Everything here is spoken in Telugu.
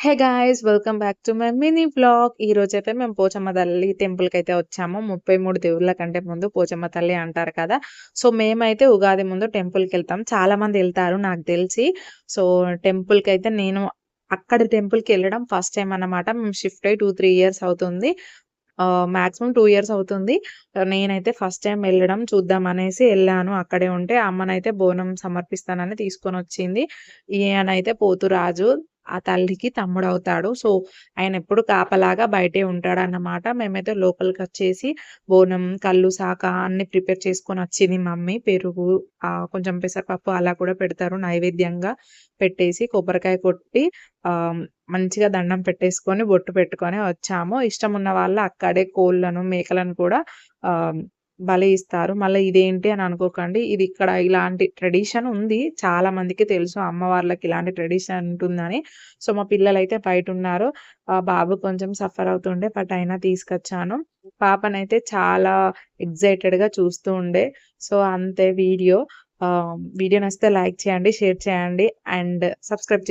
Hey guys! Welcome back to my mini vlog. ఈరోజైతే మేము పోచమ్మ తల్లి టెంపుల్‌కైతే వచ్చాము. 33 దేవుళ్ళ కంటే ముందు పోచమ్మ తల్లి అంటారు కదా! సో, మేమైతే ఉగాది ముందు టెంపుల్‌కెళ్తాం. చాలామంది ఎళ్తారు నాకు తెలిసి. సో, టెంపుల్‌కైతే నేను అక్కడి టెంపుల్‌కెళ్ళడం ఫస్ట్ టైమ్ అన్నమాట. మేము షిఫ్ట్ అయ్యి 2, 3 ఇయర్స్ అవుతుంది. మాక్సిమం 2 ఇయర్స్ అవుతుంది. నేనైతే ఫస్ట్ టైమ్ ఎళ్ళడం చూద్దామనేసి ఎళ్ళాను. అక్కడే ఉంటే అమ్మనైతే బోనం సమర్పిస్తానని తీసుకొనొచ్చింది. ఈయనైతే పోతురాజు. ఆ తల్లికి తమ్ముడవుతాడు. సో, ఆయనెప్పుడు కాపలాగా బయటే ఉంటాడన్నమాట. మేమైతే లోపలికొచ్చేసి బోనం, కల్లు, శాఖ అన్నీ ప్రిపేర్ చేసుకొనొచ్చింది మమ్మీ. పెరుగు, కొంచెం పెసరపప్పు అలా కూడా పెడతారు నైవేద్యంగా పెట్టేసి, కొబ్బరికాయ కొట్టి మంచిగా దండం పెట్టేసుకొని, బొట్టు పెట్టుకొని వచ్చాము. ఇష్టమున్న వాళ్ళు అక్కడే కోళ్ళను, మేకలను కూడా ఆహ్, బలి ఇస్తారు. మళ్ళా ఇదేంటి అని అనుకోకండి. ఇది ఇక్కడ ఇలాంటి ట్రెడిషన్ ఉంది. చాలా మందికి తెలుసు అమ్మవార్లకి ఇలాంటి ట్రెడిషన్ ఉంటుందని. సో, మా పిల్లలైతే బయటున్నారు. బాబు కొంచెం సఫర్ అవుతుండే బట్ అయినా తీసుకొచ్చాను. పాపనైతే చాలా ఎక్సైటెడ్‌గా చూస్తూ ఉండే. సో, అంతే వీడియో. వీడియో నచ్చితే లైక్ చేయండి, షేర్ చేయండి అండ్ సబ్స్క్రైబ్